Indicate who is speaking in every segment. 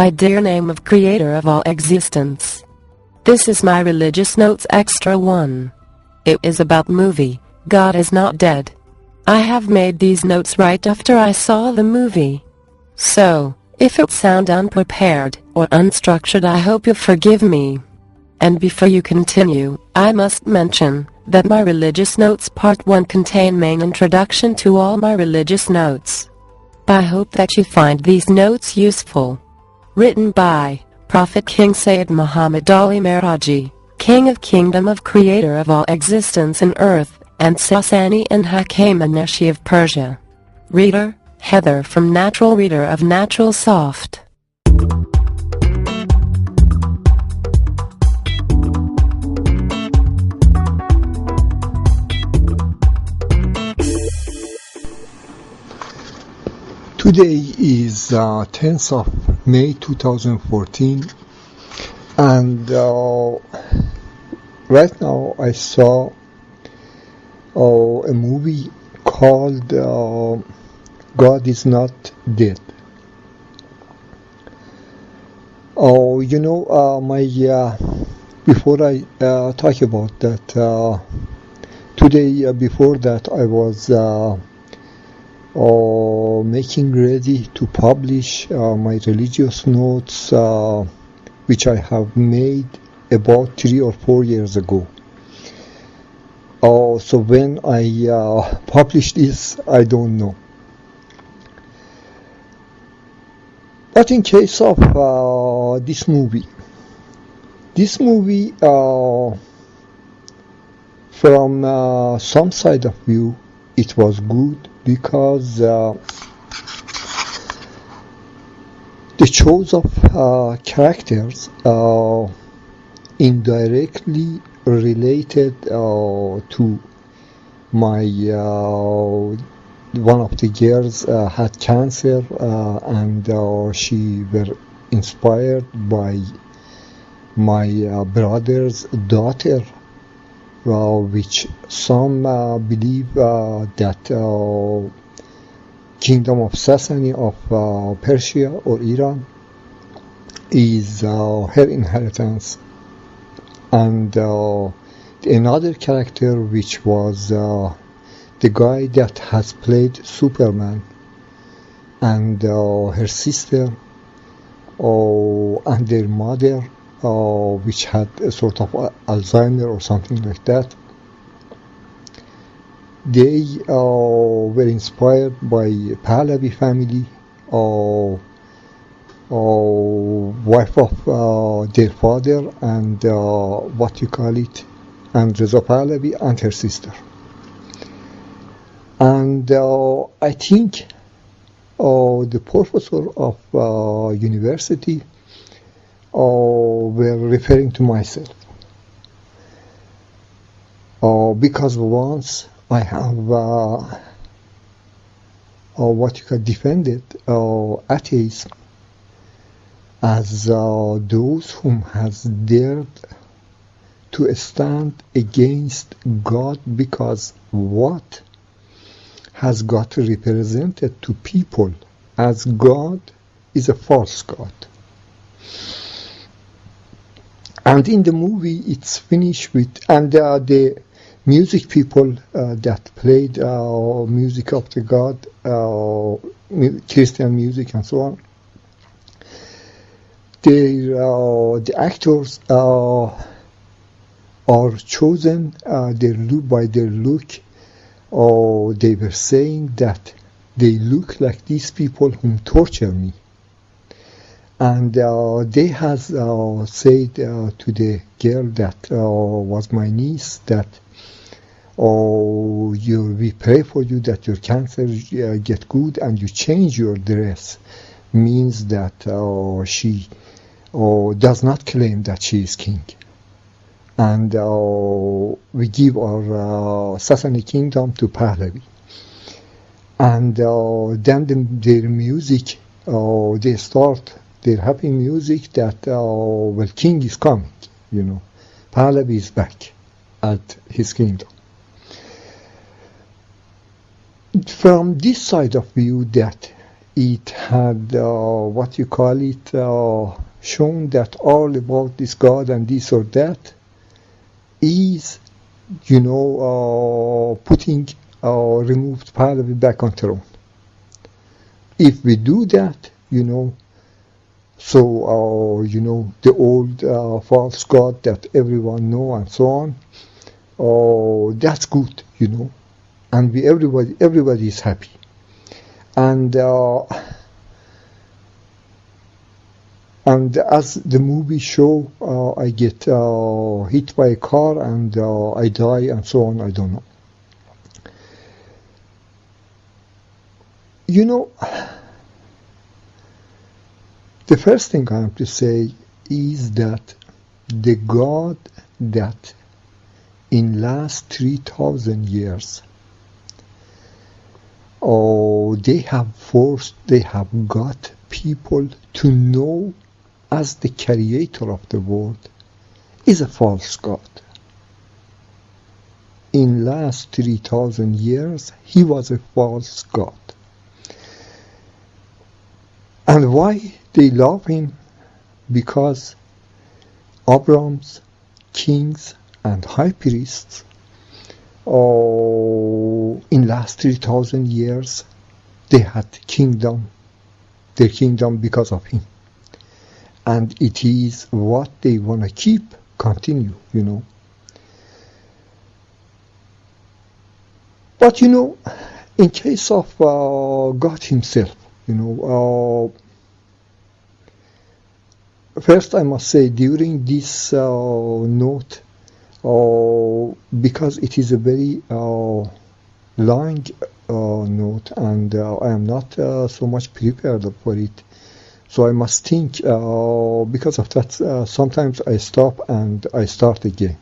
Speaker 1: by dear name of Creator of all existence. This is my religious notes extra 1. It is about movie, God is Not Dead. I have made these notes right after I saw the movie. So, if it sound unprepared or unstructured, I hope you forgive me. And before you continue, I must mention that my religious notes part 1 contain main introduction to all my religious notes. I hope that you find these notes useful. Written by Prophet King Sayyid Muhammad Ali Meraji, King of Kingdom of Creator of all existence in earth, and Sasani and Hakim Aneshi of Persia. Reader, Heather from Natural Reader of Natural Soft.
Speaker 2: Today is 10th of May 2014, and right now I saw a movie called God is Not Dead. Before I talk about that, today before that I was making ready to publish my religious notes, which I have made about 3 or 4 years ago. So when I published this, I don't know. But in case of this movie from some side of view, it was good, because the choice of characters indirectly related to my one of the girls had cancer, and she were inspired by my brother's daughter, which some believe that Kingdom of Sasani of Persia or Iran is her inheritance. And another character, which was the guy that has played Superman, and her sister and their mother, which had a sort of Alzheimer or something like that. They were inspired by Pahlavi family, wife of their father, and and Reza Pahlavi and her sister. And I think the professor of university were referring to myself, because once I have defended atheism as those whom has dared to stand against God, because what has got represented to people as God is a false God. And in the movie, it's finished with, and the music people that played music of the God, Christian music and so on, the actors are chosen by their look. They were saying that they look like these people whom torture me. And they has said to the girl that was my niece that we pray for you that your cancer get good and you change your dress, means that she does not claim that she is king. And we give our Sasani kingdom to Pahlavi. And then their music, they start their happy music that, king is coming, Pahlavi is back at his kingdom. From this side of view, that it had shown that all about this God and this or that is, putting removed Pahlavi back on throne. If we do that, so the old false God that everyone know and so on, that's good, and everybody is happy. And as the movie show, I get hit by a car and I die and so on. I don't know. The first thing I have to say is that the God that in last 3,000 years, they have got people to know as the creator of the world is a false God. In last 3,000 years, he was a false God. And why they love him? Because Abraham's kings and high priests in last 3,000 years they had their kingdom because of him. And it is what they want to continue. But in case of God himself, first I must say during this note, because it is a very long note and I am not so much prepared for it, so I must think, because of that sometimes I stop and I start again.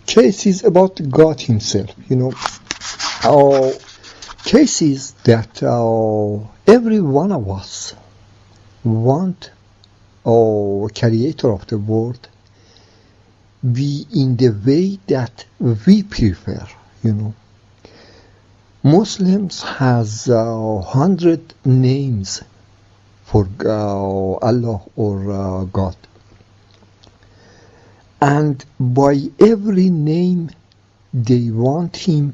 Speaker 2: Cases about God himself, cases that every one of us want creator of the world be in the way that we prefer. Muslims has 100 names for Allah or God. And by every name they want him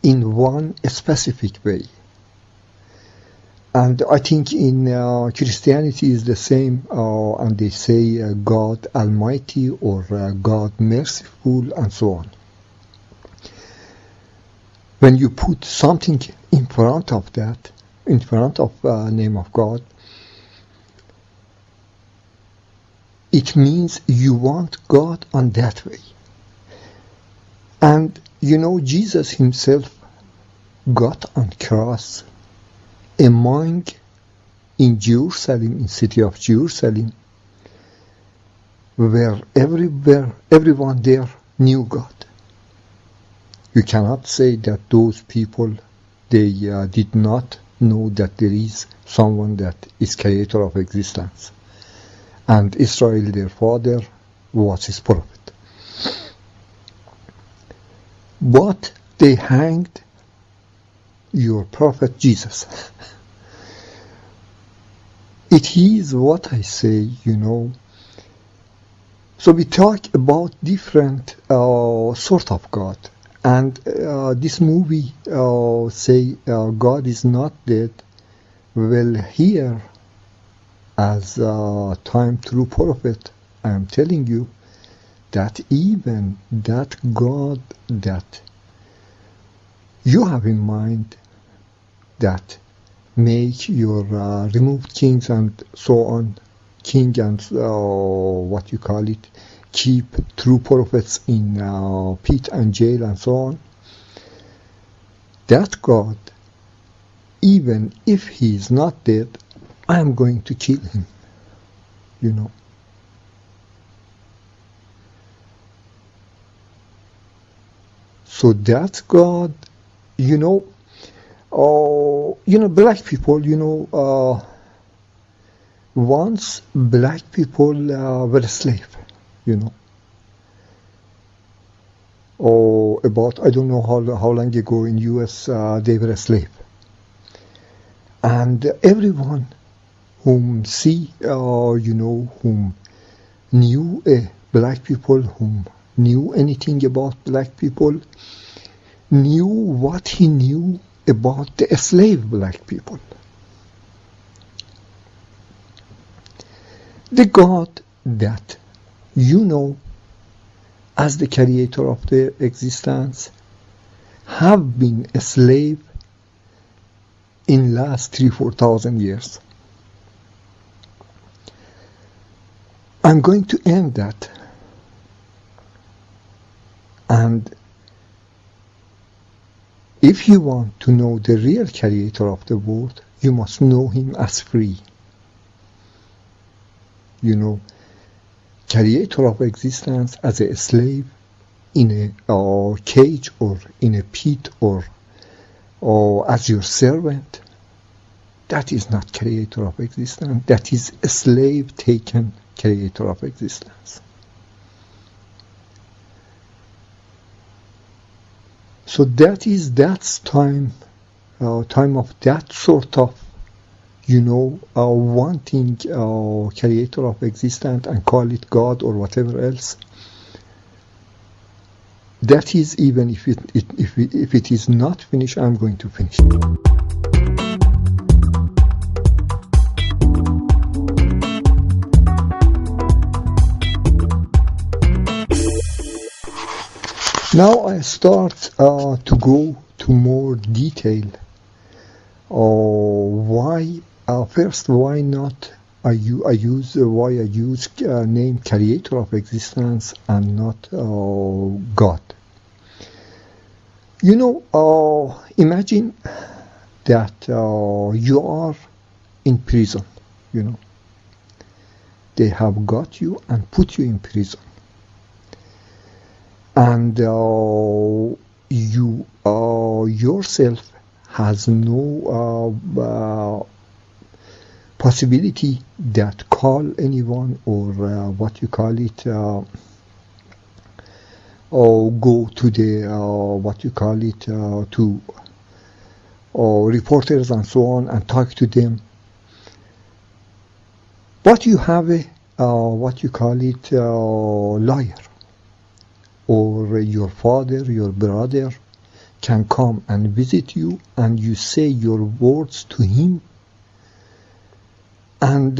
Speaker 2: in one specific way. And I think in Christianity is the same, and they say God Almighty or God Merciful and so on. When you put something in front of that, in front of name of God, it means you want God on that way. And Jesus himself got on cross among in Jerusalem, in city of Jerusalem, where everyone there knew God. You cannot say that those people, they did not know that there is someone that is creator of existence. And Israel, their father, was his prophet. But they hanged your prophet Jesus. It is what I say, So we talk about different sort of God. And this movie say God is not dead. Well, here, as time true prophet, I am telling you that even that God that you have in mind, that make your removed kings and so on, king and keep true prophets in pit and jail and so on, that God, even if he is not dead, I am going to kill him, So that God, Oh, black people, once black people were slave, you know. Or about, I don't know how long ago in US they were a slave. And everyone whom whom knew black people, whom knew anything about black people, knew what he knew about the slave black people. The God that as the creator of their existence have been a slave in last 3,000-4,000 years. I'm going to end that, and if you want to know the real creator of the world, you must know him as free. Creator of existence as a slave in a cage or in a pit or as your servant, that is not creator of existence. That is a slave taken creator of existence. So that's time of that sort of wanting creator of existence and call it God or whatever else. That is, even if it is not finished, I'm going to finish it. Now I start to go to more detail. Why not I use name creator of existence and not God. Imagine that you are in prison. They have got you and put you in prison, and you yourself has no possibility that call anyone or or go to the to reporters and so on and talk to them. But you have a lawyer, or your father, your brother can come and visit you, and you say your words to him, and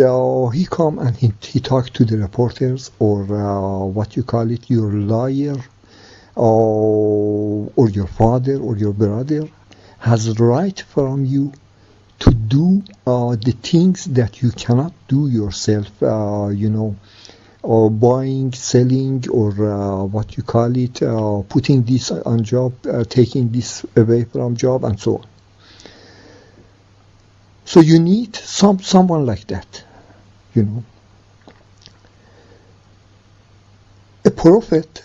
Speaker 2: he come and he talk to the reporters, or your lawyer, or your father or your brother has right from you to do the things that you cannot do yourself, or buying, selling, or putting this on job, taking this away from job, and so on. So you need someone like that, A prophet,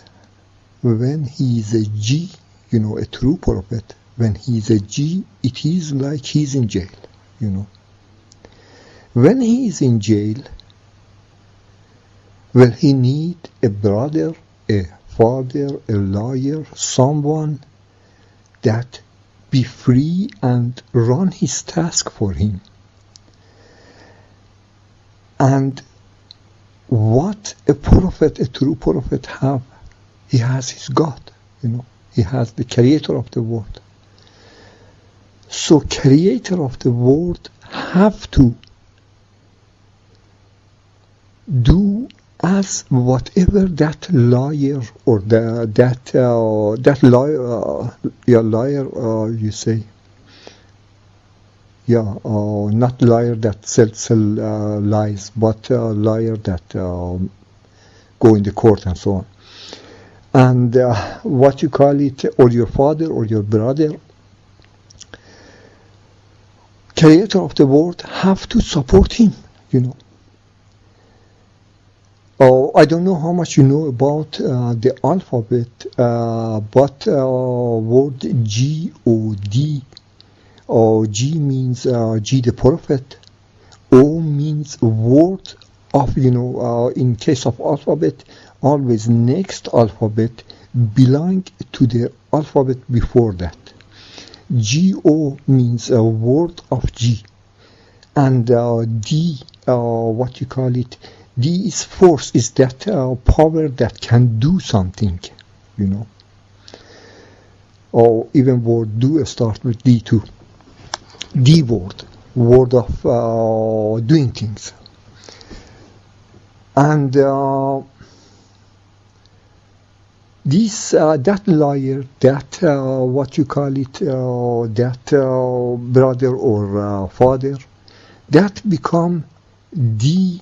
Speaker 2: when he is a G, a true prophet, when he is a G, it is like he's in jail, When he is in jail, well, he need a brother, a father, a lawyer, someone that be free and run his task for him. And what a prophet, a true prophet have, he has his God, he has the creator of the world. So creator of the world have to do as whatever that lawyer or that lawyer, you say, not lawyer that sells lies, but lawyer that go in the court and so on. And or your father or your brother, creator of the world, have to support him, I don't know how much you know about the alphabet, but word G-O-D G means G the prophet. O means word of, in case of alphabet, always next alphabet belong to the alphabet before that. G-O means a word of G. And D, what you call it, D is force, is that power that can do something, Or even word do start with D too. D word of doing things. And this, that liar, that, what you call it, that brother or father, that become D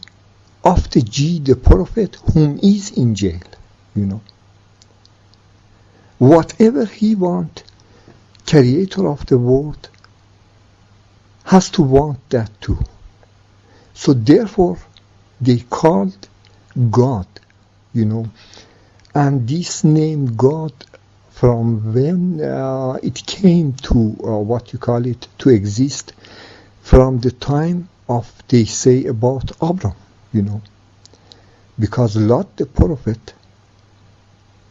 Speaker 2: of the G, the prophet, whom is in jail, Whatever he want, creator of the world, has to want that too. So therefore, they called God, And this name God, from when it came to, to exist, from the time of, they say, about Abram, Because Lot the prophet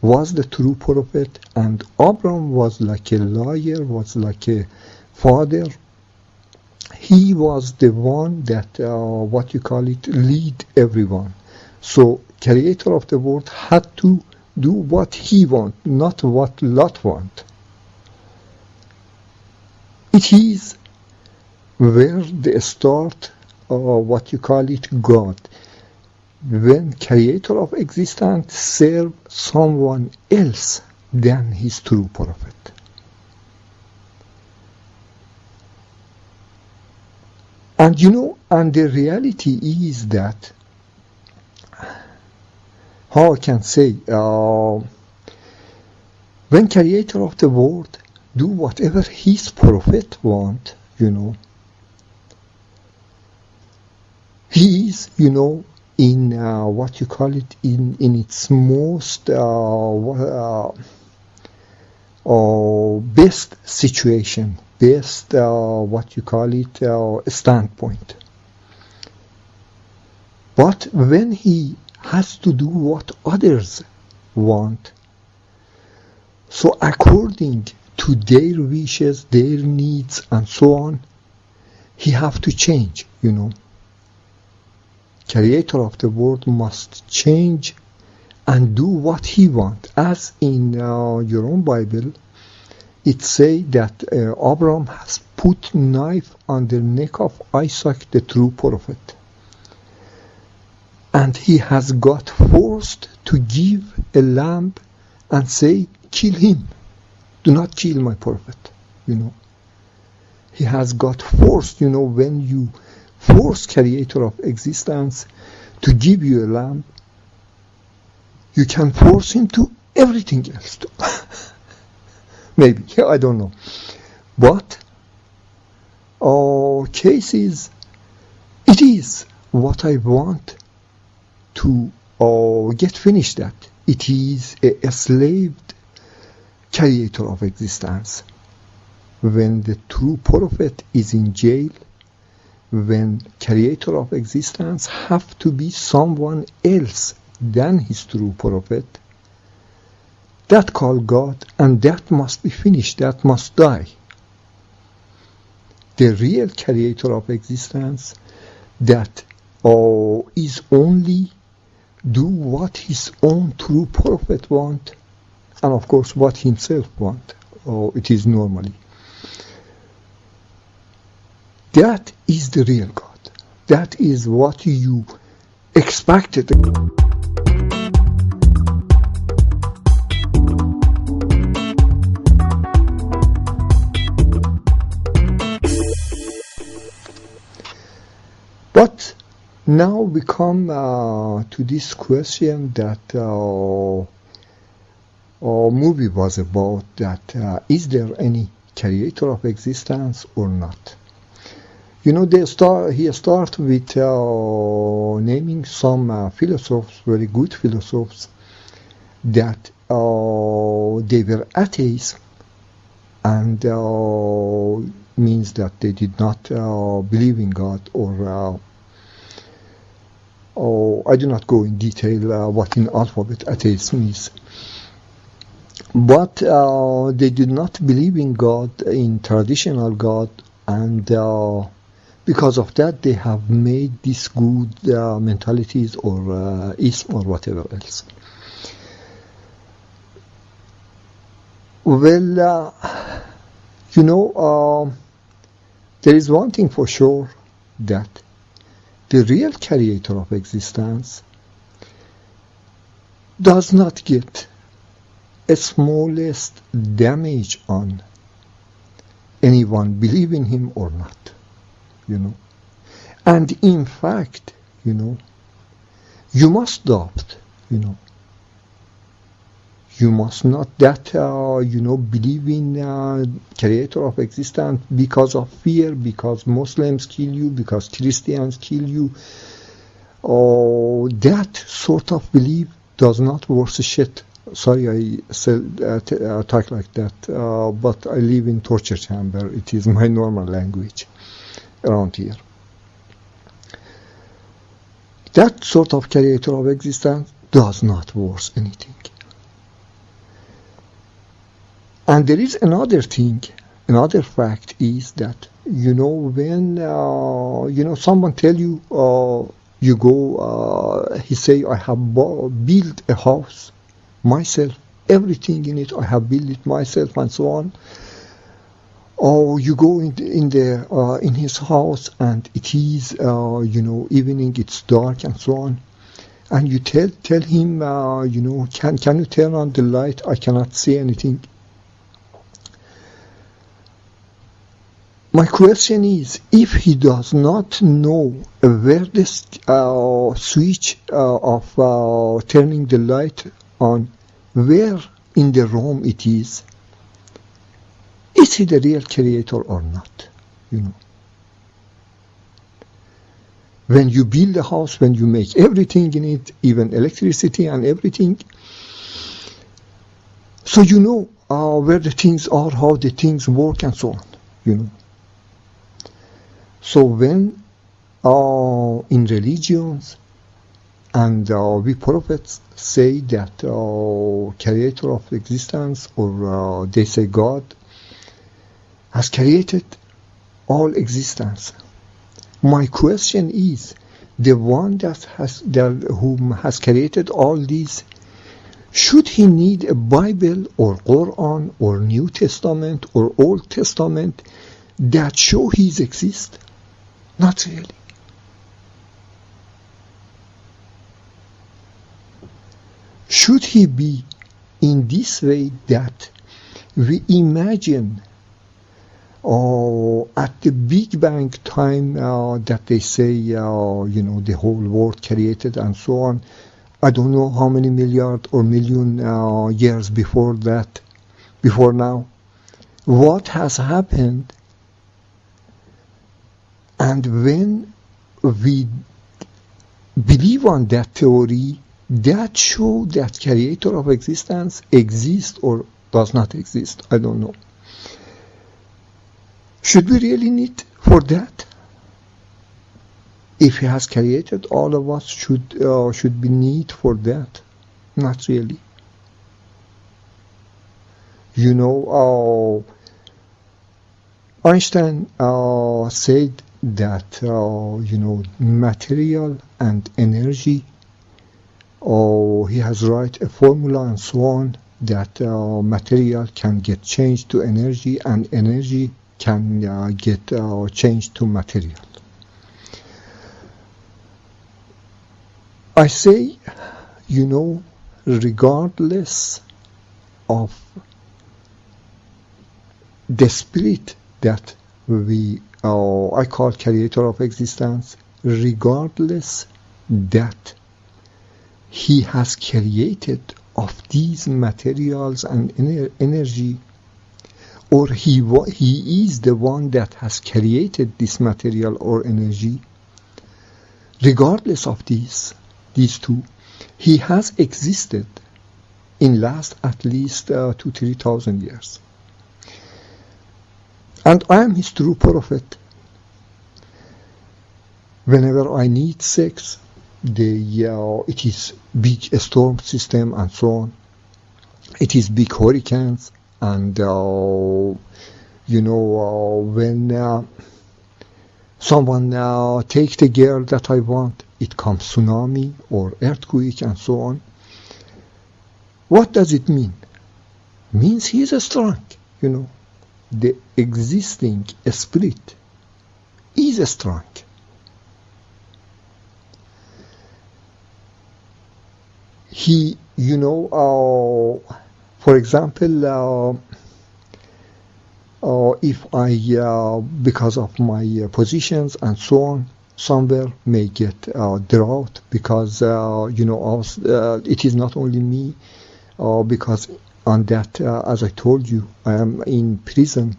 Speaker 2: was the true prophet, and Abram was like a liar, was like a father. He was the one that, lead everyone. So, creator of the world had to do what he want, not what Lot want. It is where they start, God. When creator of existence serve someone else than his true prophet. And and the reality is that, how I can say, when creator of the world do whatever his prophet want, he is, in in its most best situation, best standpoint. But when he has to do what others want, so according to their wishes, their needs, and so on, he have to change, Creator of the world must change and do what he wants. As in your own Bible, it say that Abraham has put knife on the neck of Isaac, the true prophet. And he has got forced to give a lamb and say, kill him. Do not kill my prophet, He has got forced, when you force creator of existence to give you a lamb, you can force him to everything else too. Maybe, I don't know. But cases, it is what I want to get finished at. It is a enslaved creator of existence. When the true prophet is in jail, when creator of existence have to be someone else than his true prophet, that called God, and that must be finished, that must die. The real creator of existence, that is only do what his own true prophet want, and of course what himself want, it is normally. That is the real God. That is what you expected. But now we come to this question that our movie was about, that is there any creator of existence or not? He start with naming some philosophers, very good philosophers, that they were atheists, and means that they did not believe in God, or I do not go in detail what in alphabet atheism is. But they did not believe in God, in traditional God, and because of that they have made these good mentalities or ism or whatever else. Well, there is one thing for sure, that the real creator of existence does not get a smallest damage on anyone believing him or not, And in fact, you must doubt, You must not believe in creator of existence because of fear, because Muslims kill you, because Christians kill you. That sort of belief does not worth a shit. Sorry, I said talk like that, but I live in torture chamber. It is my normal language around here. That sort of creator of existence does not worth anything. And there is another thing, another fact is that, when, someone tell you, you go, he say, I have built a house myself, everything in it, I have built it myself and so on. Or you go in his house and it is, evening, it's dark and so on. And you tell him, can you turn on the light? I cannot see anything. My question is, if he does not know where the switch of turning the light on, where in the room it is he the real creator or not? When you build a house, when you make everything in it, even electricity and everything, so where the things are, how the things work and so on, So when in religions and we prophets say that creator of existence, or they say God has created all existence, my question is, the one whom has created all these, should he need a Bible or Quran or New Testament or Old Testament that show his exist? Not really. Should he be in this way that we imagine at the Big Bang time that they say, the whole world created and so on, I don't know how many milliard or million years before now, what has happened? And when we believe on that theory, that shows that creator of existence exists or does not exist. I don't know. Should we really need for that? If he has created all of us, should we need for that? Not really. Einstein said that material and energy, he has write a formula and so on, that material can get changed to energy and energy can get changed to material. I say, regardless of the spirit that I call creator of existence, regardless that he has created of these materials and energy, or he is the one that has created this material or energy, regardless of these two, he has existed in last at least 2,000-3,000 years. And I am his true prophet. Whenever I need sex, it is big storm system and so on. It is big hurricanes, and when someone take the girl that I want, it comes tsunami or earthquake and so on. What does it mean? It means he is strong, The existing spirit is strong. He, for example, if I, because of my positions and so on, somewhere may get drought because, it is not only me, because on that, as I told you, I am in prison,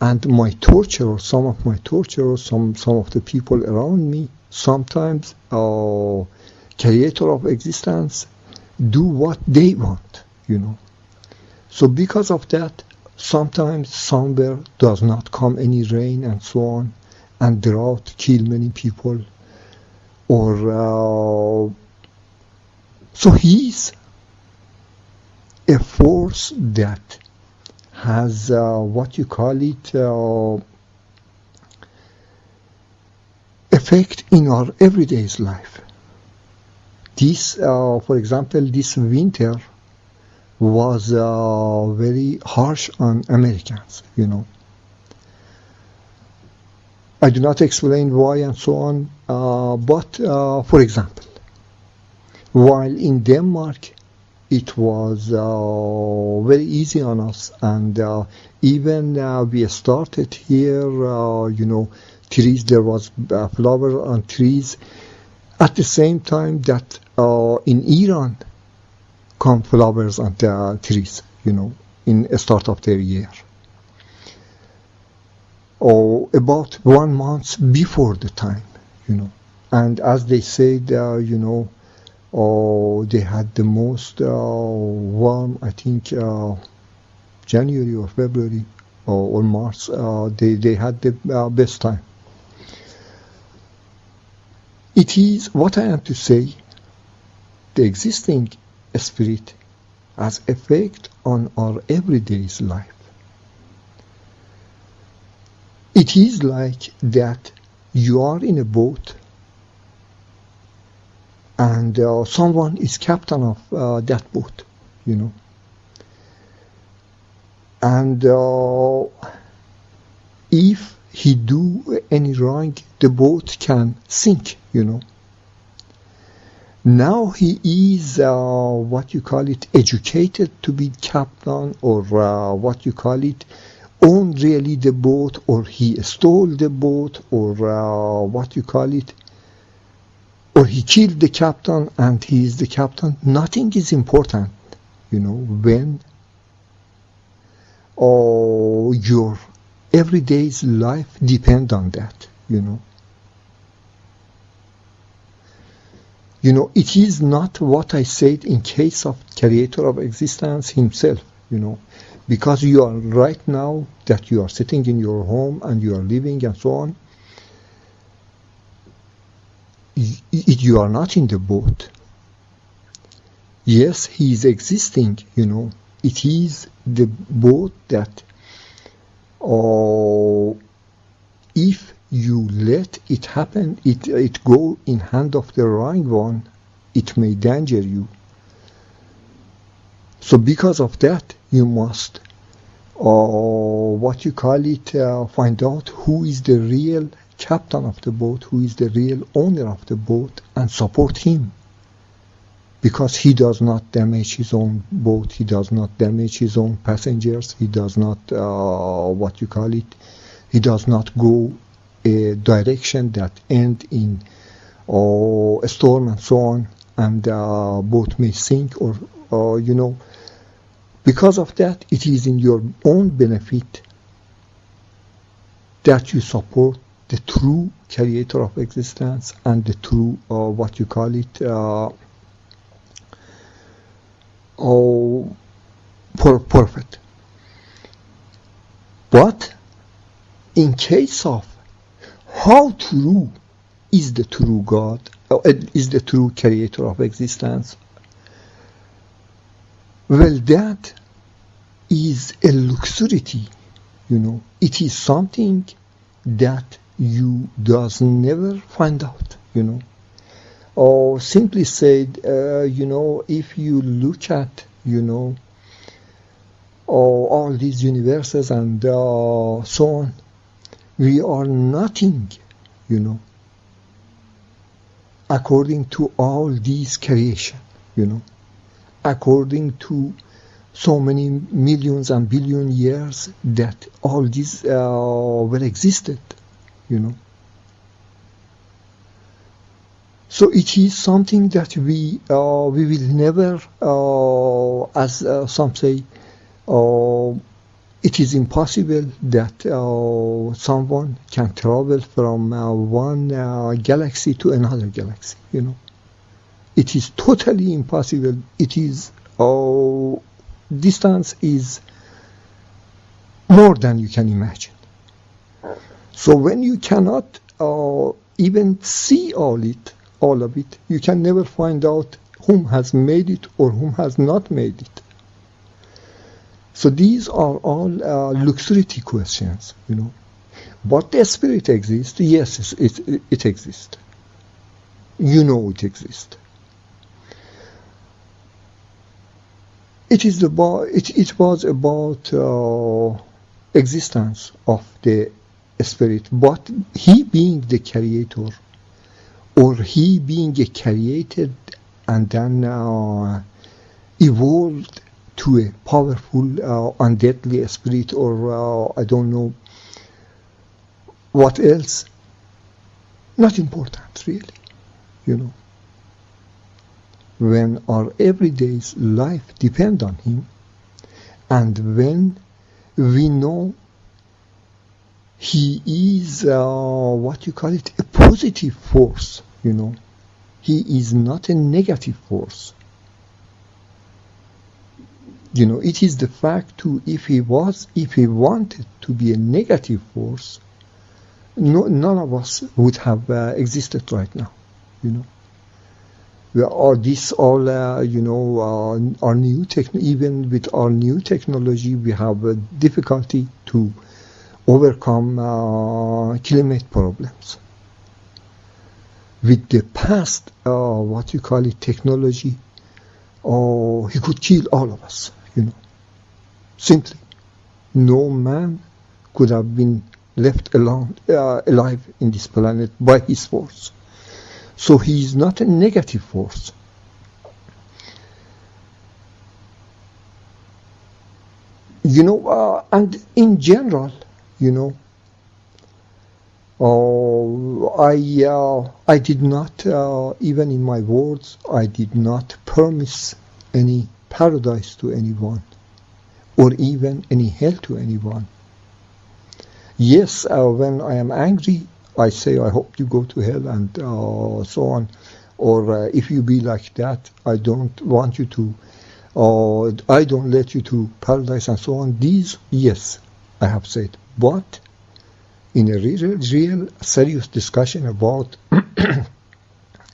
Speaker 2: and my torturers, some of the people around me, sometimes creator of existence do what they want, So because of that, sometimes somewhere does not come any rain and so on, and drought kill many people, or so he's a force that has effect in our everyday life. This, for example, this winter was very harsh on Americans, I do not explain why and so on, but for example, while in Denmark it was very easy on us, and even we started here, trees, there was flower on trees, at the same time that in Iran come flowers on the trees, in the start of their year. Or about 1 month before the time, And as they said, they had the most warm, I think, January or February or March, they had the best time. It is what I am to say, the existing spirit has effect on our everyday life. It is like that you are in a boat and someone is captain of that boat, And if he do any wrong, the boat can sink, Now he is educated to be captain, or own really the boat, or he stole the boat, or or he killed the captain and he is the captain. Nothing is important, when your everyday life depends on that, It is not what I said in case of creator of existence himself, because you are right now that you are sitting in your home and you are living and so on. You are not in the boat. Yes, he is existing, It is the boat that, if you let it happen, it go in hand of the wrong one, it may danger you. So because of that, you must, find out who is the real captain of the boat, who is the real owner of the boat, and support him. Because he does not damage his own boat, he does not damage his own passengers, he does not, he does not go a direction that end in a storm and so on, and boat may sink, or because of that, it is in your own benefit that you support the true creator of existence and the true, perfect. But in case of how true is the true God, is the true creator of existence, well, that is a luxury, It is something that you does never find out, Or simply said, if you look at, all these universes and so on, we are nothing, according to all these creation, according to so many millions and billion years that all these were existed, So it is something that we will never, as some say, it is impossible that someone can travel from one galaxy to another galaxy, It is totally impossible. It is, distance is more than you can imagine. So when you cannot even see all of it, you can never find out whom has made it or whom has not made it. So these are all luxury questions, But the spirit exists. Yes, it exists. It exists. It was about existence of the spirit, but he being the creator, or he being a created and then evolved to a powerful, undeadly spirit, or I don't know what else, not important really, When our everyday life depends on him, and when we know he is a positive force, he is not a negative force. It is the fact too, if he wanted to be a negative force, none of us would have existed right now, Our new even with our new technology, we have a difficulty to overcome climate problems. With the past, technology, he could kill all of us, Simply, no man could have been left alone, alive in this planet by his force. So he is not a negative force. And in general, I did not, even in my words, I did not promise any paradise to anyone, or even any hell to anyone. Yes, when I am angry, I say, I hope you go to hell, and so on. Or if you be like that, I don't want you to, I don't let you to paradise, and so on. These, yes, I have said. But in a real serious discussion about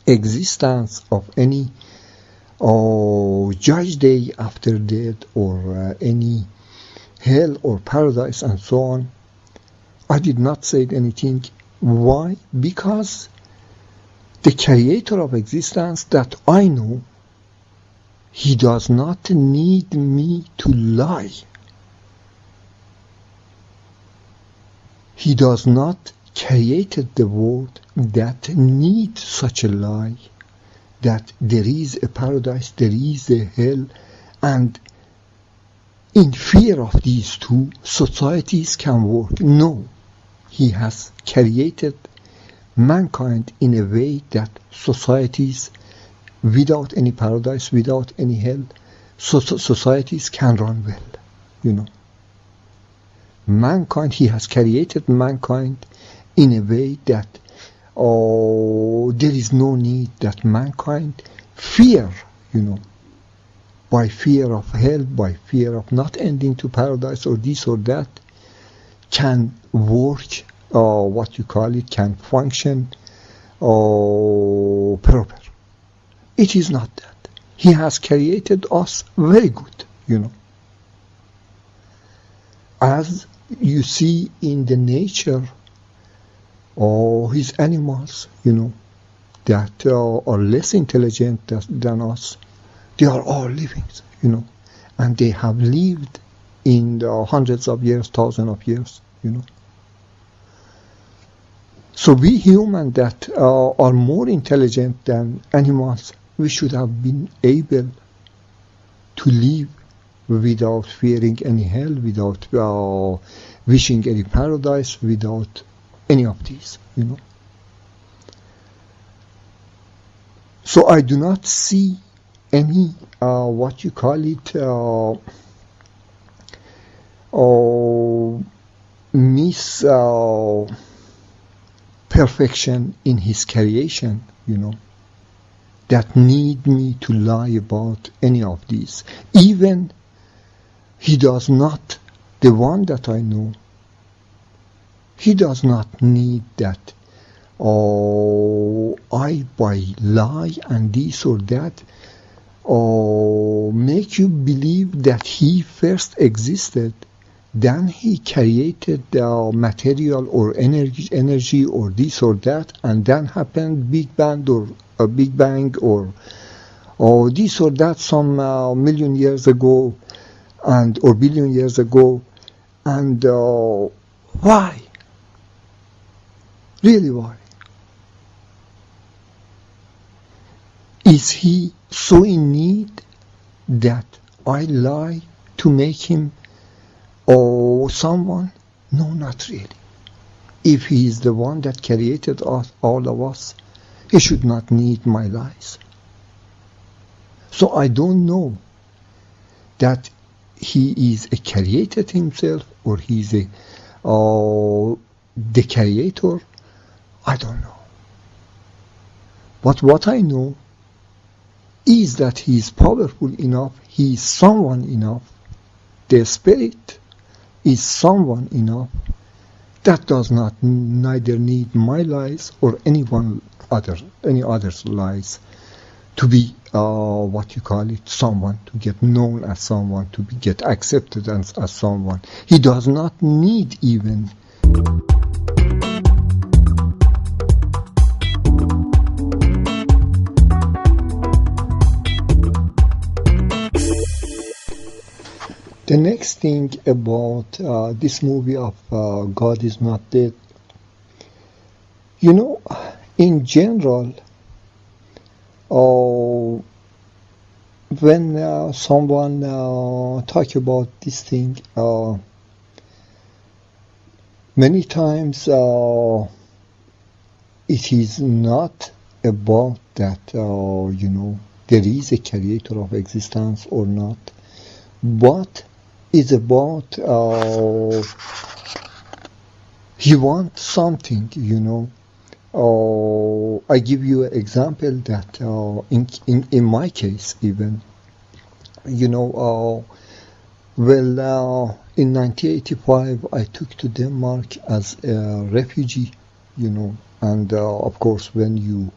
Speaker 2: existence of any judge day after death, or any hell or paradise and so on, I did not say anything. Why? Because the creator of existence that I know, he does not need me to lie. He does not create the world that needs such a lie, that there is a paradise, there is a hell, and in fear of these two, societies can work. No, he has created mankind in a way that societies, without any paradise, without any hell, societies can run well, Mankind, he has created mankind in a way that there is no need that mankind fear, by fear of hell, by fear of not ending to paradise or this or that, can work, what you call it, can function proper. It is not that. He has created us very good, As you see in the nature of his animals, that are less intelligent than us. They are all living, and they have lived in the hundreds of years, thousands of years, So we humans that are more intelligent than animals, we should have been able to live without fearing any hell, without wishing any paradise, without any of these, So I do not see any, what you call it, perfection in his creation, that need me to lie about any of these. Even he does not, the one that I know, he does not need that I by lie and this or that make you believe that he first existed, then he created material or energy or this or that, and then happened Big Bang or a Big Bang or this or that some million years ago or billion years ago. And why? Really, why? Is he so in need that I lie to make him someone? No, not really. If he is the one that created us, all of us, he should not need my lies. So I don't know that he is a created himself or he is the creator. I don't know. But what I know is that he is powerful enough, he is someone enough, the spirit is someone enough that does not neither need my lies or any other's lies to be what you call it, someone, to get known as someone, to get accepted as someone. He does not need even. The next thing about this movie of God is Not Dead, in general, when someone talk about this thing, many times it is not about that, there is a creator of existence or not, but it's about he wants something, I give you an example that in my case even, in 1985 I took to Denmark as a refugee, and of course when you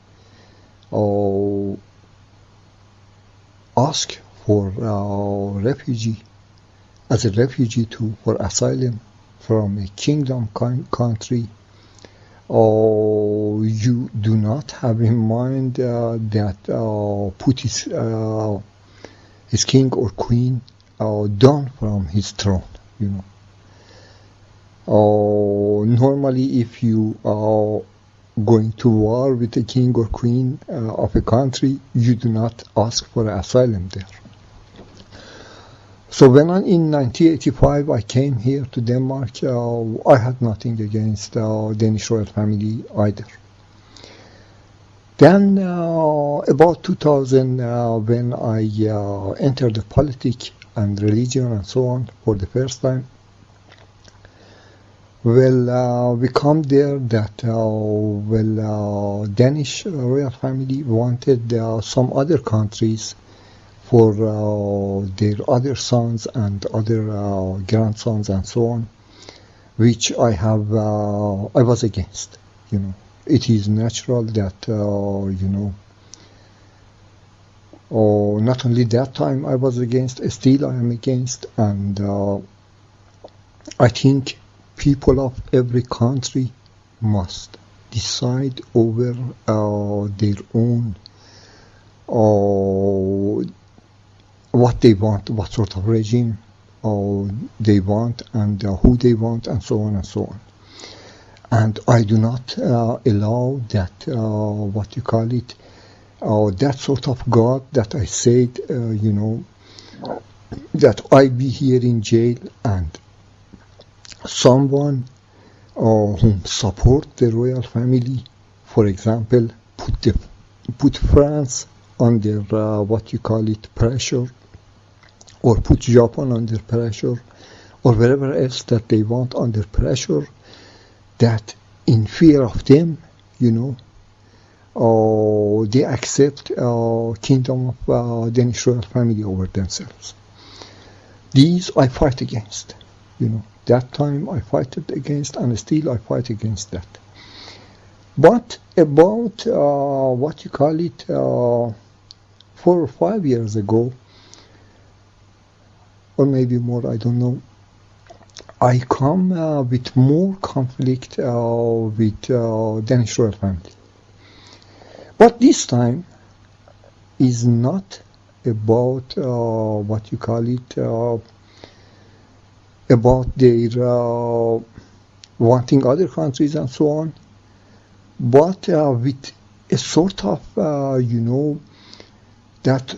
Speaker 2: ask for refugee, as a refugee for asylum from a kingdom country, you do not have in mind that put his king or queen down from his throne, normally if you are going to war with a king or queen of a country, you do not ask for asylum there. So when in 1985 I came here to Denmark, I had nothing against Danish royal family either. Then about 2000, when I entered the politics and religion and so on for the first time, we come there that Danish royal family wanted some other countries for their other sons and other grandsons and so on. which I was against. It is natural that not only that time I was against, still I am against, and I think people of every country must decide over their own what they want, what sort of regime they want, and who they want, and so on and so on. And I do not allow that, that sort of God that I said, that I be here in jail and someone whom support the royal family, for example, put France under pressure, or put Japan under pressure, or wherever else that they want under pressure, that in fear of them, they accept kingdom of Danish royal family over themselves. These I fight against. That time I fight against, and still I fight against that. But about 4 or 5 years ago, or maybe more, I don't know, I come with more conflict with Danish royal family. But this time is not about about their wanting other countries and so on, but with a sort of that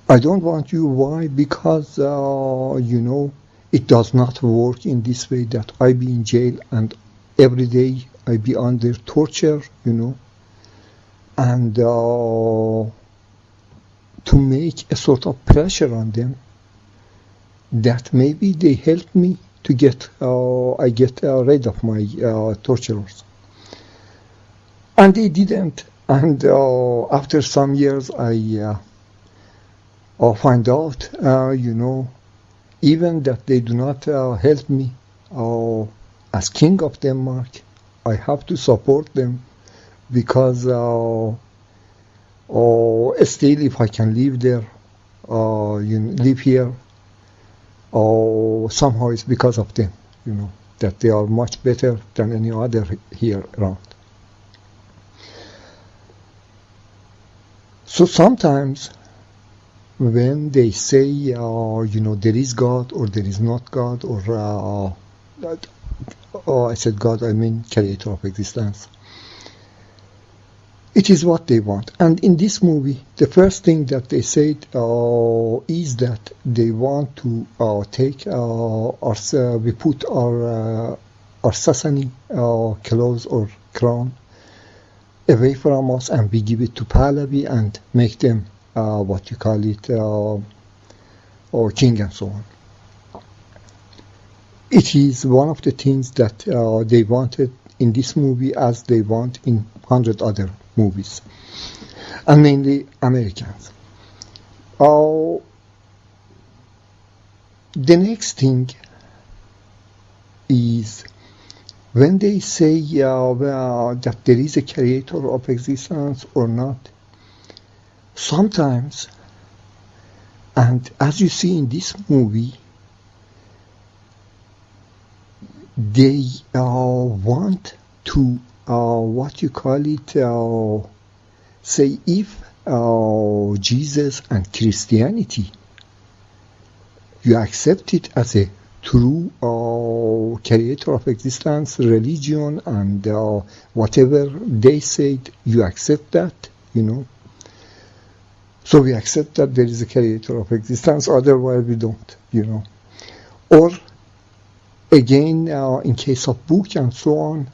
Speaker 2: I don't want you. Why? Because it does not work in this way, that I be in jail and every day I be under torture, and to make a sort of pressure on them that maybe they help me to get rid of my torturers. And they didn't. And after some years I find out, even that they do not help me as King of Denmark, I have to support them, because still if I can live there, live here, somehow it's because of them, that they are much better than any other here around. So sometimes when they say, there is God or there is not God, or I said God, I mean creator of existence. It is what they want. And in this movie, the first thing that they said is that they want to take we put our Sasani clothes or crown away from us, and we give it to Pahlavi and make them or king and so on. It is one of the things that they wanted in this movie, as they want in 100 other movies, and mainly Americans. The next thing is when they say that there is a creator of existence or not. Sometimes, and as you see in this movie, they want to say if Jesus and Christianity, you accept it as a true creator of existence, religion, and whatever they said, you accept that, So we accept that there is a creator of existence, otherwise we don't, Or again, in case of book and so on,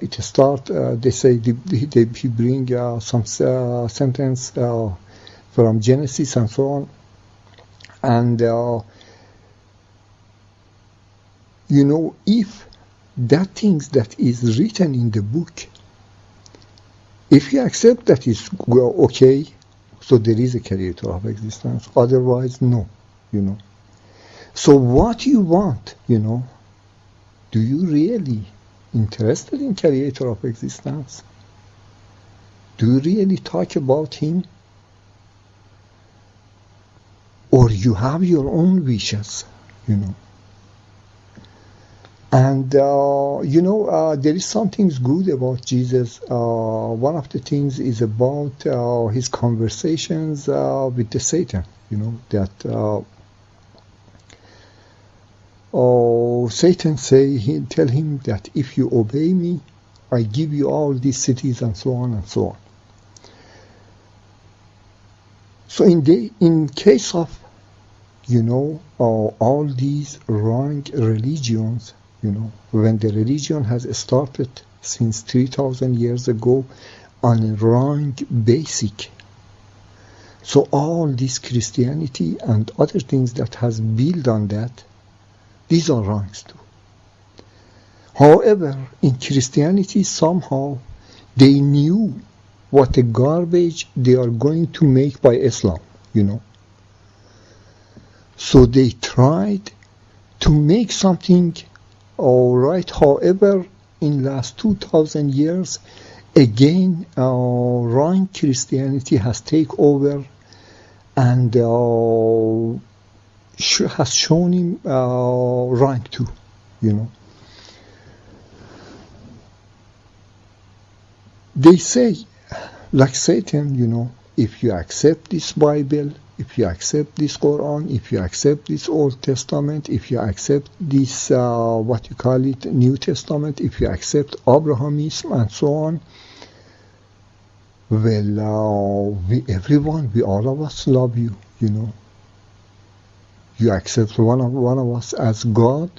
Speaker 2: it start. They say they bring some sentence from Genesis and so on, and if that things that is written in the book, if you accept that is okay, so there is a creator of existence. Otherwise, no, So what you want, do you really interested in creator of existence? Do you really talk about him? Or you have your own wishes, you know? And, there is something good about Jesus. One of the things is about his conversations with the Satan, that Satan tell him that if you obey me, I give you all these cities and so on and so on. So in case of, all these wrong religions, when the religion has started since 3,000 years ago on a wrong basic. So all this Christianity and other things that has built on that, these are wrongs too. However, in Christianity, somehow they knew what a garbage they are going to make by Islam, So they tried to make something all right. However, in last 2,000 years, again, wrong Christianity has taken over and has shown him wrong too, They say, like Satan, if you accept this Bible, if you accept this Quran, if you accept this Old Testament, if you accept this, New Testament, if you accept Abrahamism and so on, well, all of us love you, You accept one of us as God,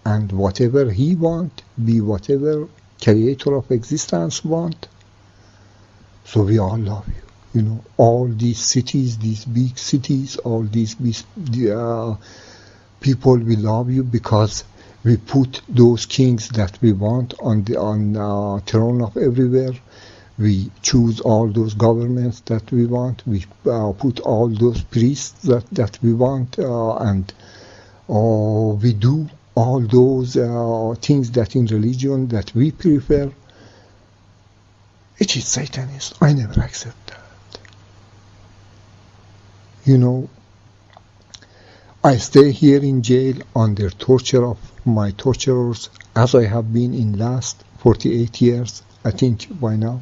Speaker 2: and whatever he want, be whatever creator of existence want, so we all love you. All these cities, these big cities, all these people, we love you because we put those kings that we want on throne of everywhere. We choose all those governments that we want. We put all those priests that we want, and we do all those things that in religion that we prefer. It is Satanist. I never accept that. I stay here in jail under torture of my torturers, as I have been in last 48 years, I think by now.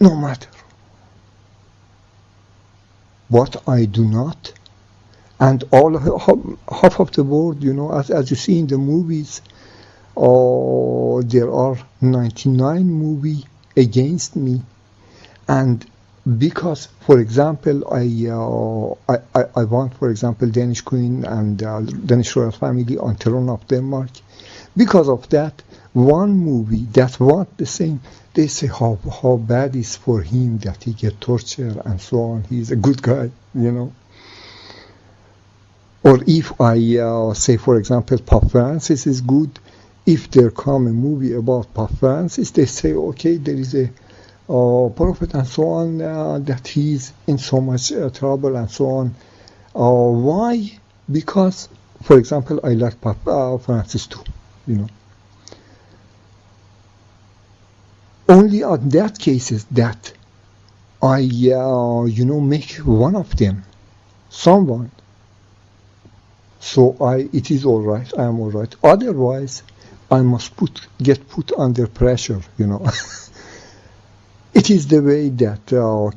Speaker 2: No matter what I do not, and half of the world, as you see in the movies, there are 99 movies against me, and because, for example, I want, for example, Danish Queen and Danish royal family on throne of Denmark. Because of that, one movie that want the same, they say how bad it is for him that he get tortured and so on. He's a good guy, Or if I say, for example, Pope Francis is good, if there come a movie about Pope Francis, they say, okay, there is a prophet and so on, that he's in so much trouble and so on. Why? Because, for example, I like Pope Francis too, Only on that cases that I, make one of them someone. So it is all right. I am all right. Otherwise, I must get put under pressure, It is the way that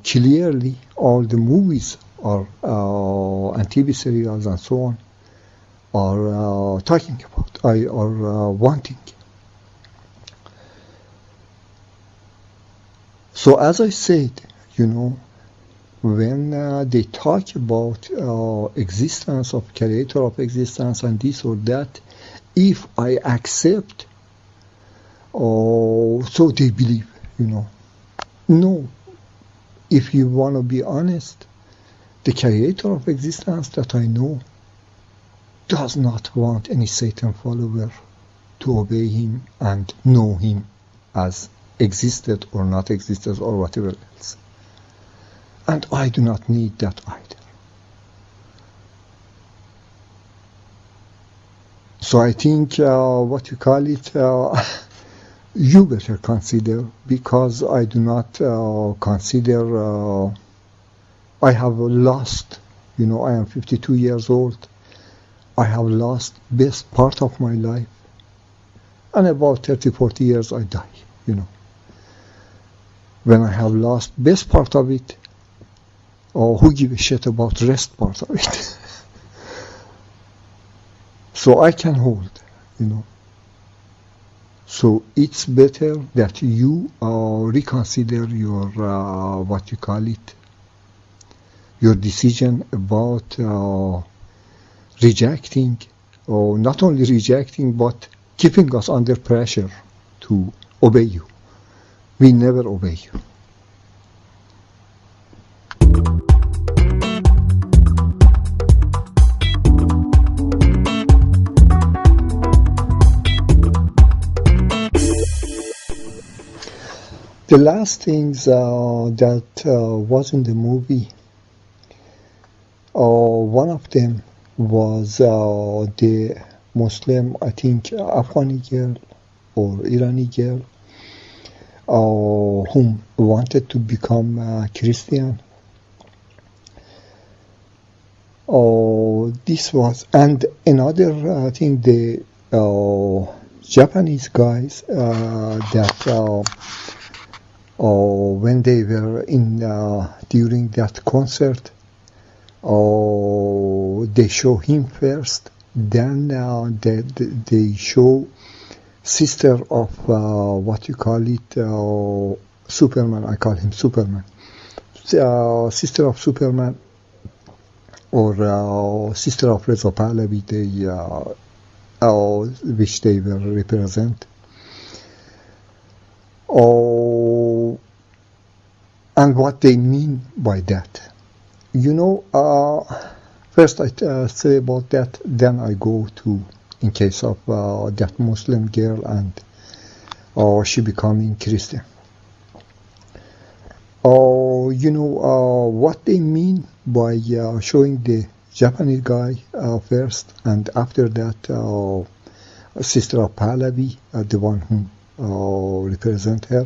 Speaker 2: clearly all the movies are and TV serials and so on are talking about, are wanting. So as I said, when they talk about existence of creator of existence and this or that, if I accept, so they believe, No, if you want to be honest, the creator of existence that I know does not want any Satan follower to obey him and know him as existed or not existed or whatever else. And I do not need that either. So I think what you call it, you better consider, because I do not consider I have lost, I am 52 years old. I have lost best part of my life. And about 30, 40 years I die, When I have lost best part of it, or who give a shit about rest part of it? So I can hold, So it's better that you reconsider your, what you call it, your decision about rejecting, or not only rejecting, but keeping us under pressure to obey you. We never obey you. The last things that was in the movie, one of them was the Muslim, I think, Afghani girl or Irani girl, whom wanted to become Christian. This was, and another thing, the Japanese guys that when they were in during that concert, they show him first, then they show sister of what you call it, Superman. I call him Superman. Sister of Superman, or sister of Reza Pahlavi, which they will represent. And what they mean by that. First I say about that, then I go to, in case of that Muslim girl and she becoming Christian. What they mean by showing the Japanese guy first, and after that sister of Pahlavi, the one who represent her.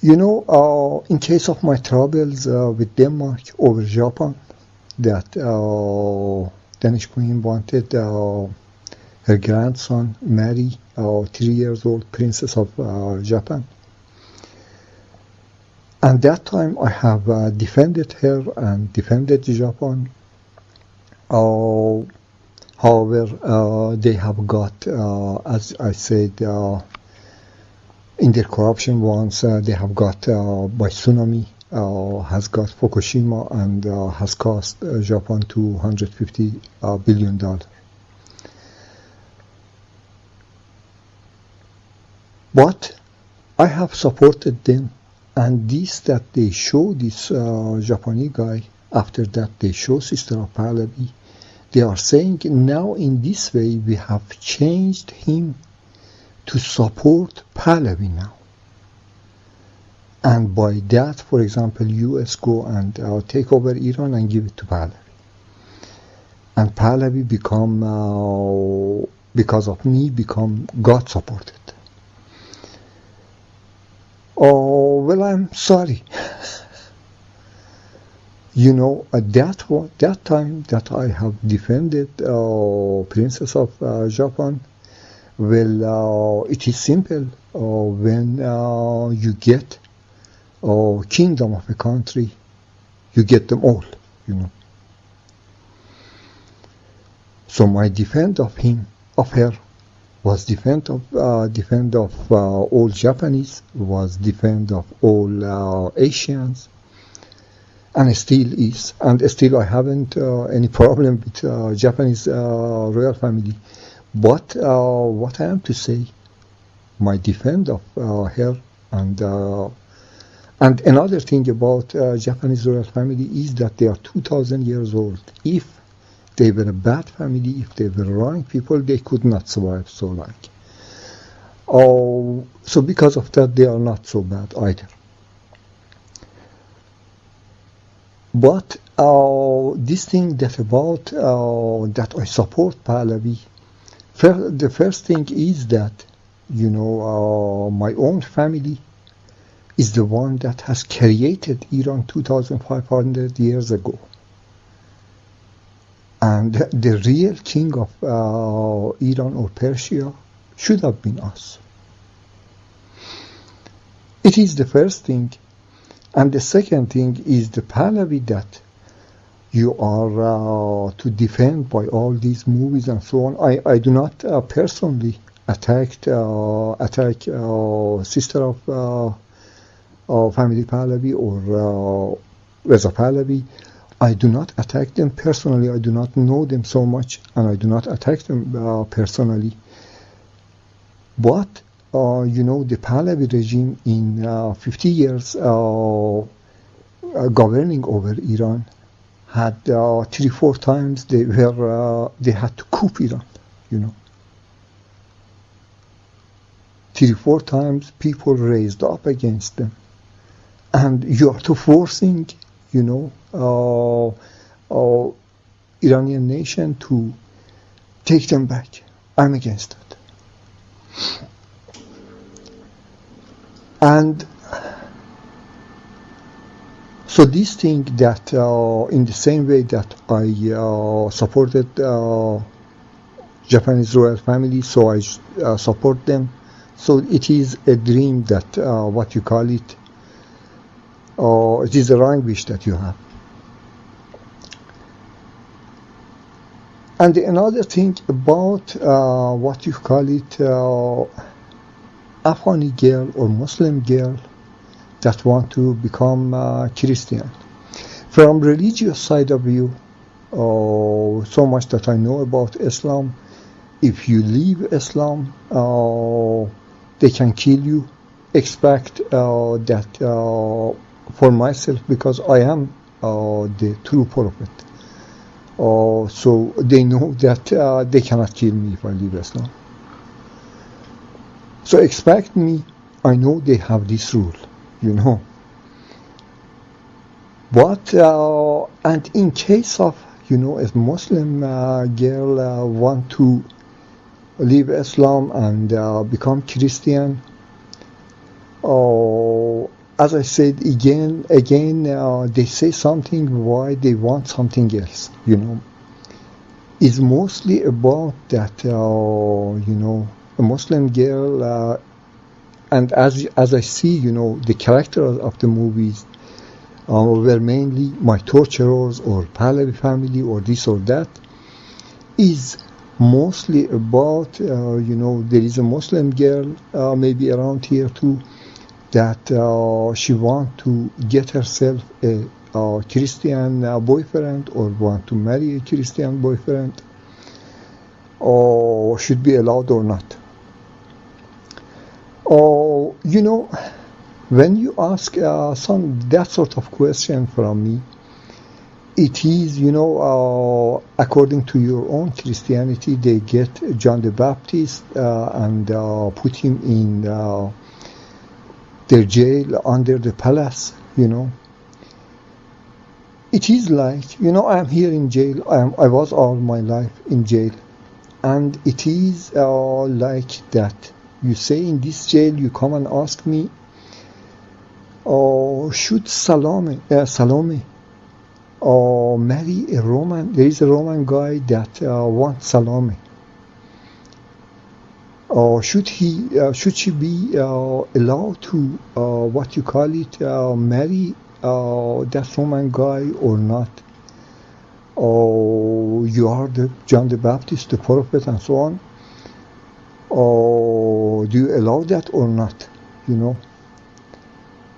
Speaker 2: In case of my troubles with Denmark over Japan, that Danish queen wanted her grandson marry 3 years old princess of Japan. And that time I have defended her and defended Japan. However, they have got, as I said, in their corruption ones, they have got by tsunami, has got Fukushima, and has cost Japan $250 billion. But I have supported them, and this that they show this Japanese guy, after that they show Sister of Pahlavi, they are saying now in this way we have changed him to support Pahlavi now. And by that, for example, US go and take over Iran and give it to Pahlavi. And Pahlavi become, because of me, become God supported. Oh, well, I'm sorry. At that time that I have defended Princess of Japan, well, it is simple. When you get kingdom of a country, you get them all, So my defense of her, was defense of all Japanese, was defense of all Asians, and still is, and still I haven't any problem with Japanese royal family. But what I am to say, my defense of her, and another thing about Japanese royal family is that they are 2,000 years old. If they were a bad family, if they were wrong people, they could not survive so long. So because of that, they are not so bad either. But this thing that about that I support Pahlavi, the first thing is that, my own family is the one that has created Iran 2,500 years ago. And the real king of Iran or Persia should have been us. It is the first thing. And the second thing is the Pahlavi that you are to defend by all these movies and so on. I do not personally attack sister of family Pahlavi or Reza Pahlavi. I do not attack them personally. I do not know them so much, and I do not attack them personally. But the Pahlavi regime in 50 years governing over Iran had 3-4 times they had to coup Iran, 3-4 times people raised up against them, and you are to forcing, Iranian nation to take them back. I'm against it. And so this thing that in the same way that I supported Japanese royal family, so I support them. So it is a dream that what you call it, it is a wrong wish that you have. And another thing about what you call it, Afghani girl or Muslim girl that want to become Christian. From religious side of view, so much that I know about Islam, if you leave Islam, they can kill you. Expect that for myself, because I am the true prophet. So they know that they cannot kill me if I leave Islam. So expect me, I know they have this rule, But, and in case of, a Muslim girl want to leave Islam and become Christian, as I said again, they say something why they want something else, It's mostly about that, a Muslim girl, and as I see, the characters of the movies were mainly my torturers or Pahlavi family or this or that, is mostly about, there is a Muslim girl, maybe around here too, that she want to get herself a Christian boyfriend or want to marry a Christian boyfriend, or should be allowed or not. When you ask that sort of question from me, it is, according to your own Christianity, they get John the Baptist and put him in their jail under the palace, It is like, I'm here in jail. I was all my life in jail. And it is like that. You say in this jail, you come and ask me, should Salome marry a Roman? There is a Roman guy that wants Salome. Should she be allowed to marry that Roman guy or not? You are the John the Baptist, the prophet, and so on. Do you allow that or not?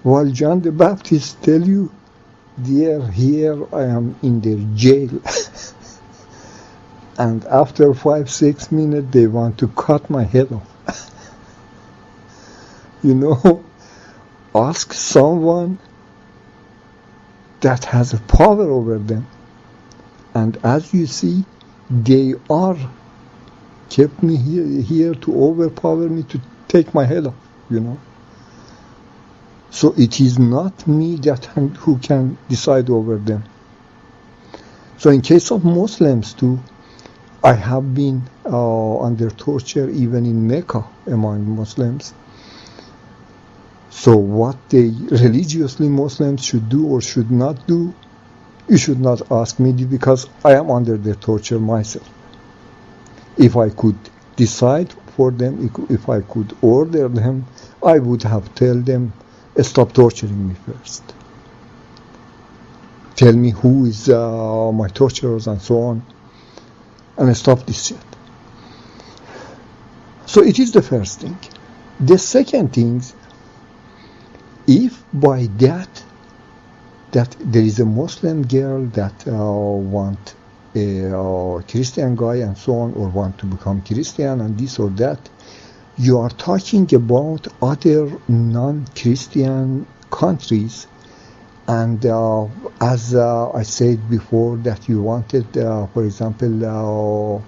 Speaker 2: While John the Baptist tell you, dear, here I am in the jail. And after 5-6 minutes, they want to cut my head off. Ask someone that has a power over them. And as you see, they are kept me here to overpower me, to take my head off, So it is not me who can decide over them. So in case of Muslims too, I have been under torture even in Mecca among Muslims. So what they religiously Muslims should do or should not do, you should not ask me, because I am under their torture myself. If I could decide for them, if I could order them, I would have told them, stop torturing me first. Tell me who is my torturers and so on, and stop this shit. So it is the first thing. The second thing, if by that there is a Muslim girl that want a Christian guy and so on, or want to become Christian and this or that, you are talking about other non-Christian countries, and as I said before, that you wanted, for example,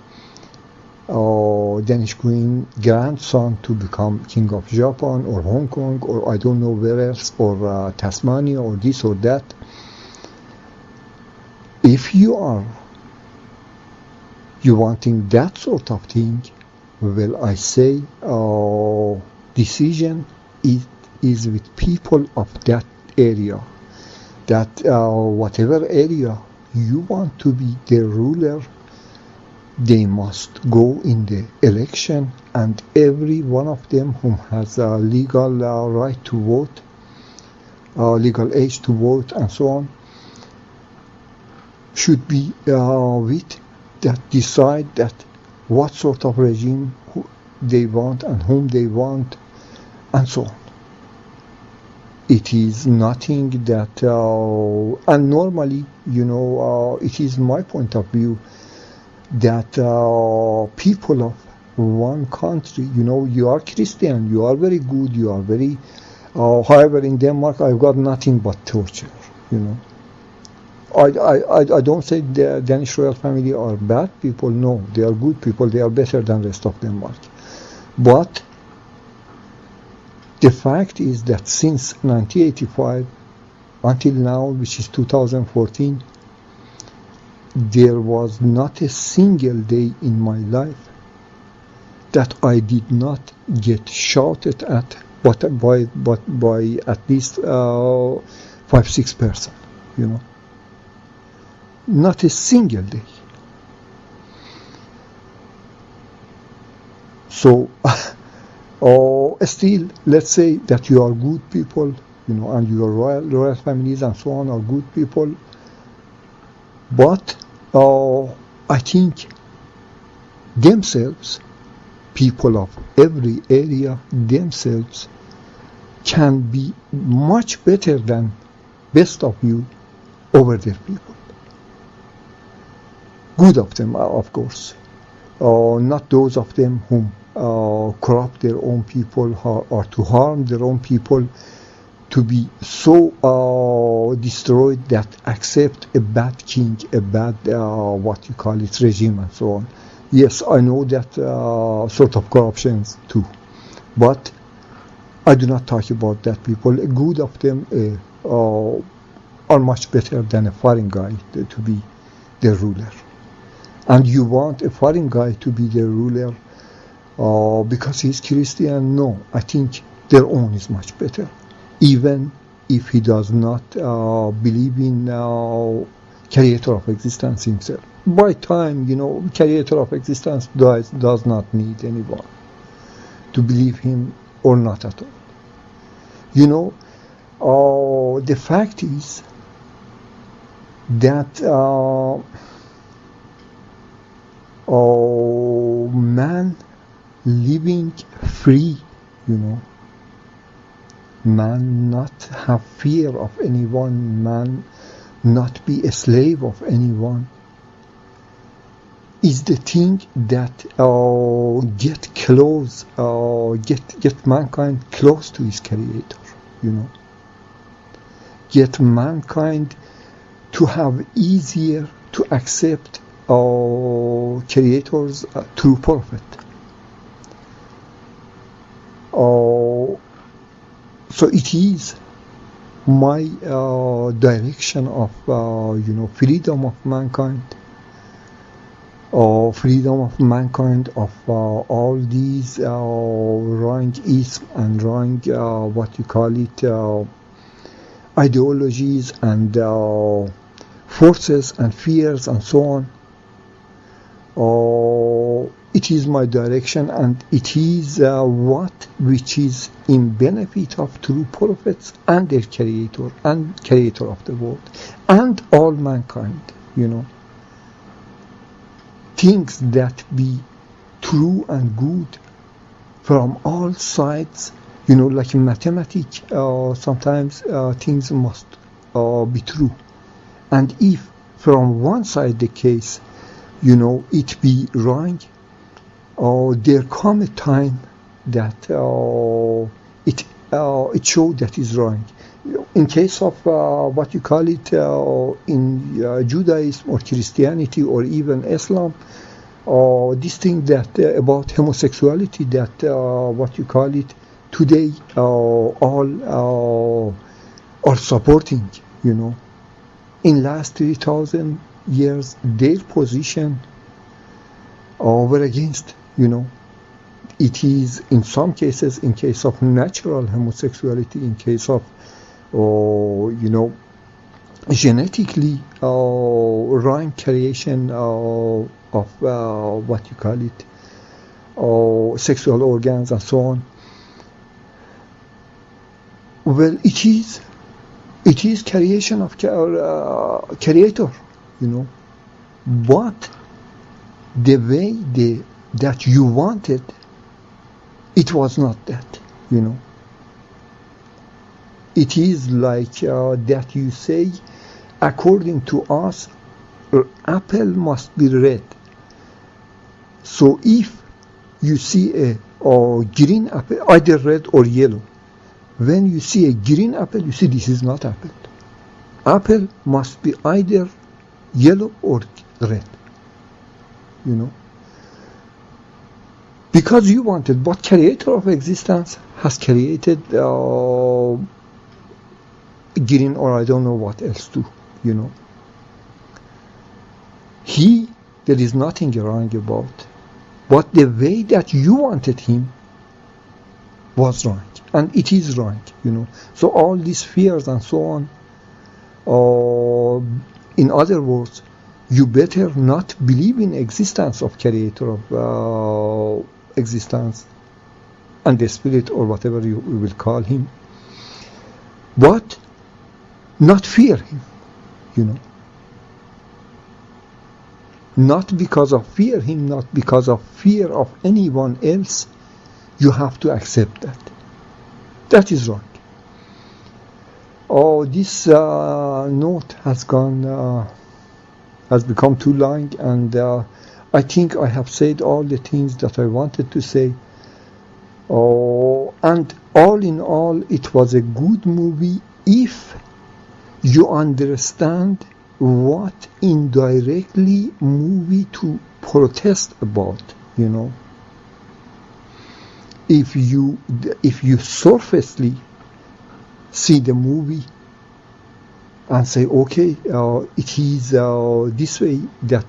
Speaker 2: Danish Queen grandson to become King of Japan or Hong Kong or I don't know where else, or Tasmania or this or that. If you wanting that sort of thing, well, I say decision is with people of that area, that whatever area you want to be the ruler, they must go in the election, and every one of them who has a legal right to vote, legal age to vote and so on, should be with that decide that what sort of regime they want and whom they want and so on. It is nothing that, and normally, it is my point of view that people of one country, you are Christian, you are very good, you are very, however, in Denmark, I've got nothing but torture, I don't say the Danish royal family are bad people. No, they are good people. They are better than the rest of Denmark. But the fact is that since 1985 until now, which is 2014, there was not a single day in my life that I did not get shouted at, but by at least 5-6 persons, Not a single day. So, still, let's say that you are good people, and your royal families and so on are good people. But I think themselves, people of every area themselves, can be much better than best of you over their people. Good of them, of course. Not those of them whom corrupt their own people or to harm their own people, to be so destroyed that accept a bad king, a bad, what you call it, regime and so on. Yes, I know that sort of corruptions too. But I do not talk about that people. Good of them are much better than a foreign guy to be the ruler. And you want a foreign guy to be the ruler because he's Christian? No, I think their own is much better. Even if he does not believe in creator of existence himself. By time, creator of existence does not need anyone to believe him or not at all. The fact is that man living free, man not have fear of anyone, man not be a slave of anyone, is the thing that get close, get mankind close to his creator, get mankind to have easier to accept creator's true prophet. So it is my direction of freedom of mankind, or freedom of mankind of all these wrong ism and wrong what you call it ideologies and forces and fears and so on. It is my direction, and it is which is in benefit of true prophets and their creator and creator of the world and all mankind, things that be true and good from all sides, like in mathematics, sometimes things must be true, and if from one side the case it be wrong, there come a time that it showed that is wrong. In case of what you call it in Judaism or Christianity or even Islam, this thing that about homosexuality, that what you call it today all are supporting, in last 3,000 years their position were against, it is in some cases, in case of natural homosexuality, in case of genetically wrong creation of what you call it sexual organs and so on. Well, it is creation of creator, but the way that you wanted, it was not that, It is like that you say, according to us, apple must be red. So if you see a green apple, either red or yellow, when you see a green apple, you see this is not apple. Apple must be either yellow or red, because you wanted, but creator of existence has created green, or I don't know what else too, there is nothing wrong about, but the way that you wanted him was wrong, and it is wrong, so all these fears and so on, in other words, you better not believe in existence of creator of existence and the spirit, or whatever you will call him, but not fear him, not because of fear him, not because of fear of anyone else, you have to accept that is wrong. This note has become too long, and I think I have said all the things that I wanted to say. And all in all, it was a good movie if you understand what indirectly movie to protest about, If you surfacely see the movie and say, okay, it is this way, that